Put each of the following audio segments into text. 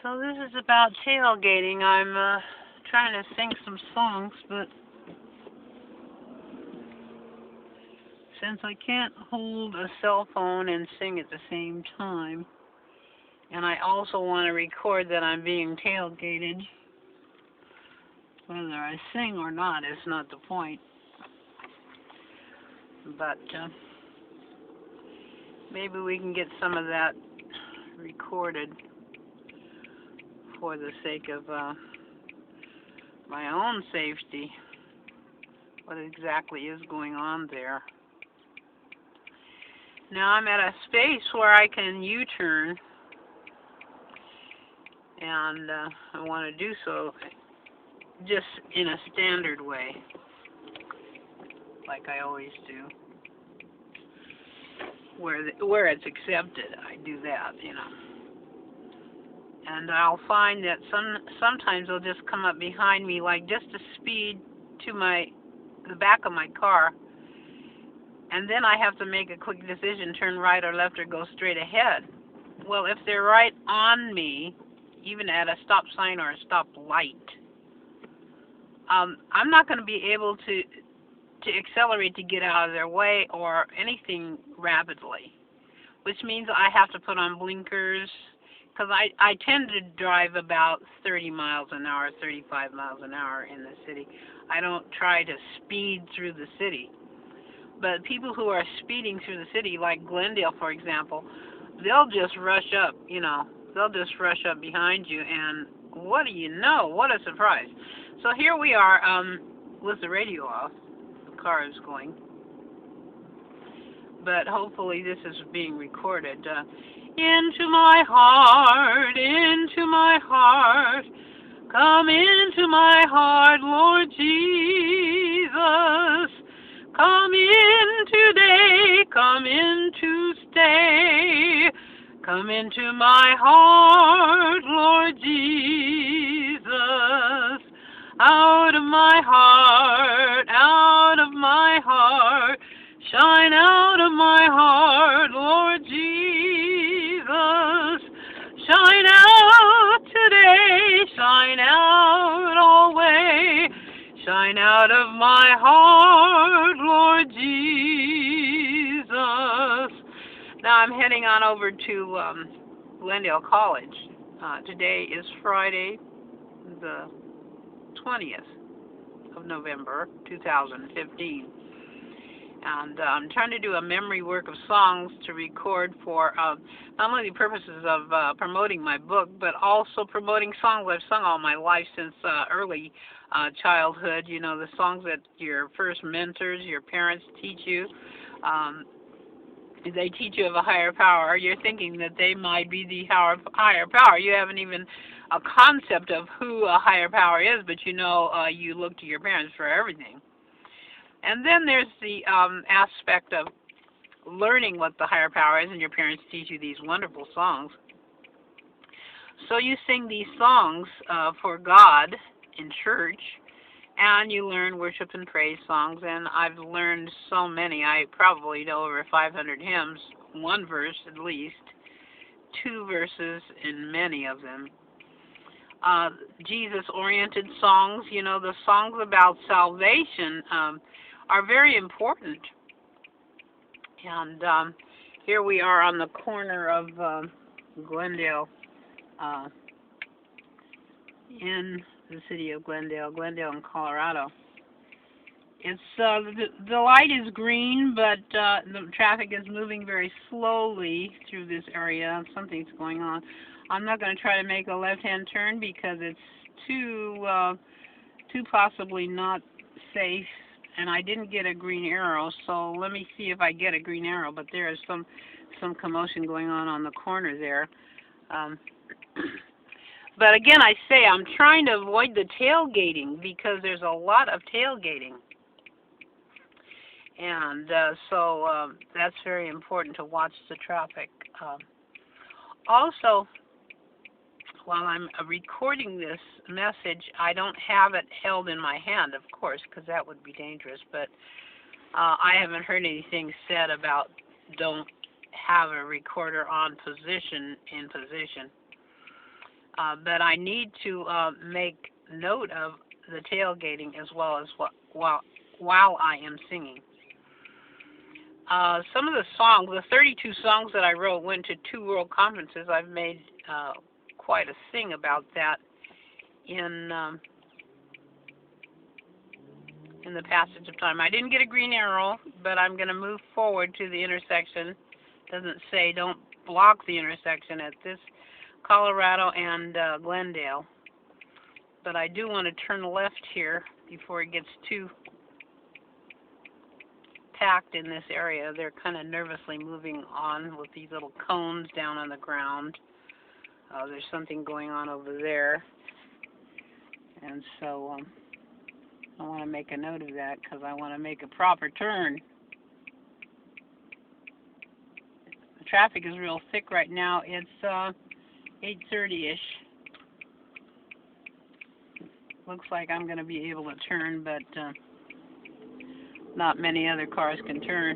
So this is about tailgating. I'm trying to sing some songs, but since I can't hold a cell phone and sing at the same time, and I also want to record that I'm being tailgated, whether I sing or not is not the point. But maybe we can get some of that recorded for the sake of my own safety. What exactly is going on there? Now I'm at a space where I can U-turn, and I want to do so just in a standard way, like I always do. Where it's accepted, I do that, you know. And I'll find that sometimes they'll just come up behind me, like just to speed to the back of my car, and then I have to make a quick decision, turn right or left or go straight ahead. Well, if they're right on me, even at a stop sign or a stop light, I'm not going to be able to accelerate to get out of their way or anything rapidly, which means I have to put on blinkers, because I tend to drive about 30 miles an hour, 35 miles an hour in the city. I don't try to speed through the city. But people who are speeding through the city, like Glendale, for example, they'll just rush up, you know. They'll just rush up behind you, and what do you know? What a surprise. So here we are with the radio off. The car is going. But hopefully this is being recorded. Into my heart, come into my heart, Lord Jesus. Come in today, come in to stay. Come into my heart, Lord Jesus. Out of my heart, shine out of my heart, Lord Jesus. Shine out today, shine out always. Shine out of my heart, Lord Jesus. Now I'm heading on over to Glendale College. Today is Friday, the 20th of November, 2015. And I'm trying to do a memory work of songs to record for not only the purposes of promoting my book, but also promoting songs I've sung all my life since early childhood. You know, the songs that your first mentors, your parents teach you. They teach you of a higher power. You're thinking that they might be the higher power. You haven't even a concept of who a higher power is, but you know you look to your parents for everything. And then there's the aspect of learning what the higher power is, and your parents teach you these wonderful songs. So you sing these songs for God in church, and you learn worship and praise songs, and I've learned so many. I probably know over 500 hymns, one verse at least, two verses in many of them. Jesus-oriented songs, you know, the songs about salvation are very important. And here we are on the corner of Glendale, in the city of Glendale in Colorado. It's the light is green, but the traffic is moving very slowly through this area. Something's going on. I'm not going to try to make a left-hand turn because it's too possibly not safe, and I didn't get a green arrow. So let me see if I get a green arrow. But there is some commotion going on the corner there. But again, I say I'm trying to avoid the tailgating because there's a lot of tailgating. And so that's very important to watch the traffic. Also, while I'm recording this message, I don't have it held in my hand, of course, because that would be dangerous. But I haven't heard anything said about don't have a recorder in position. but I need to make note of the tailgating as well as while I am singing. Some of the songs, the 32 songs that I wrote, went to 2 world conferences. I've made quite a thing about that in the passage of time. I didn't get a green arrow, but I'm going to move forward to the intersection. Doesn't say don't block the intersection at this Colorado and Glendale. But I do want to turn left here before it gets too packed in this area. They're kind of nervously moving on with these little cones down on the ground. There's something going on over there. And so I want to make a note of that because I want to make a proper turn. The traffic is real thick right now. It's 8:30-ish. Looks like I'm going to be able to turn, but not many other cars can turn.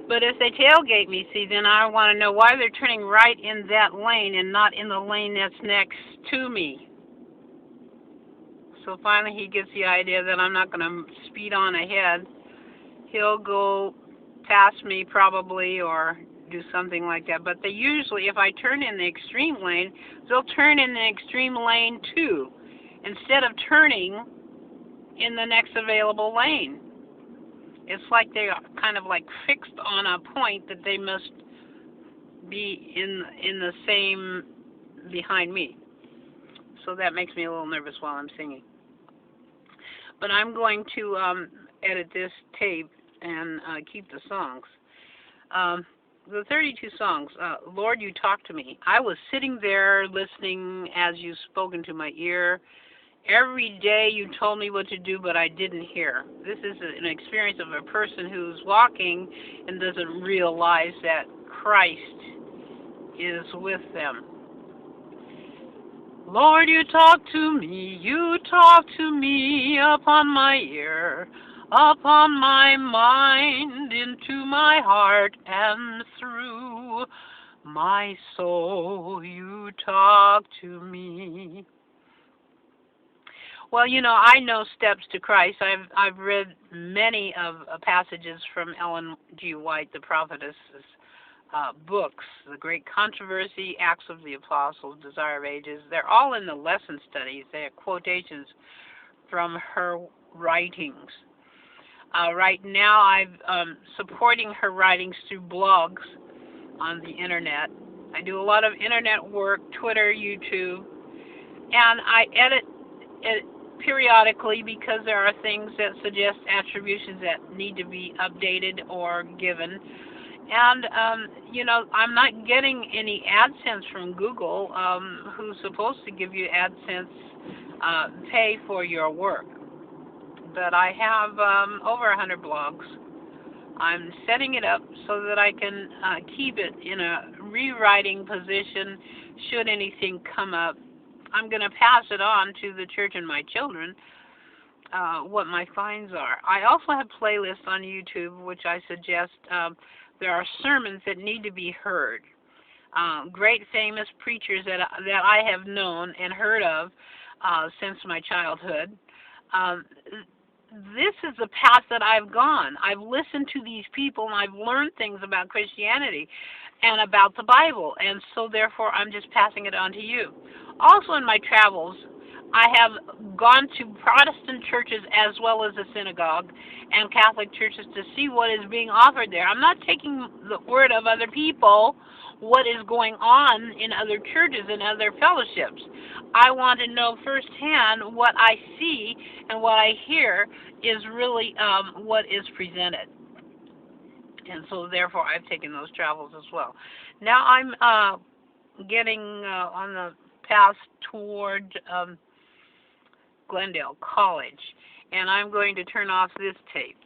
But if they tailgate me, see, then I want to know why they're turning right in that lane and not in the lane that's next to me. So finally he gets the idea that I'm not going to speed on ahead. He'll go past me probably or do something like that. But they usually, if I turn in the extreme lane, they'll turn in the extreme lane too, instead of turning in the next available lane. It's like they're kind of like fixed on a point that they must be in the same behind me. So that makes me a little nervous while I'm singing. But I'm going to edit this tape and keep the songs. The 32 songs, Lord, You Talk to Me. I was sitting there listening as you spoke into my ear. Every day you told me what to do, but I didn't hear. This is an experience of a person who's walking and doesn't realize that Christ is with them. Lord, you talk to me upon my ear, upon my mind, into my heart and through my soul you talk to me. Well, you know, I know steps to Christ. I've read many of passages from Ellen G. White, the prophetess, books, The Great Controversy, Acts of the Apostles, Desire of Ages. They're all in the lesson studies. They are quotations from her writings. Right now, I'm supporting her writings through blogs on the internet. I do a lot of internet work, Twitter, YouTube, and I edit it periodically because there are things that suggest attributions that need to be updated or given. And, you know, I'm not getting any AdSense from Google, who's supposed to give you AdSense pay for your work. But I have over 100 blogs. I'm setting it up so that I can keep it in a rewriting position should anything come up. I'm going to pass it on to the church and my children, what my finds are. I also have playlists on YouTube, which I suggest. There are sermons that need to be heard. Great famous preachers that I have known and heard of since my childhood. This is the path that I've gone. I've listened to these people and I've learned things about Christianity and about the Bible, and so therefore I'm just passing it on to you. Also in my travels, I have gone to Protestant churches as well as a synagogue and Catholic churches to see what is being offered there. I'm not taking the word of other people, what is going on in other churches and other fellowships. I want to know firsthand what I see and what I hear is really what is presented. And so therefore I've taken those travels as well. Now I'm getting on the path toward Glendale College, and I'm going to turn off this tape.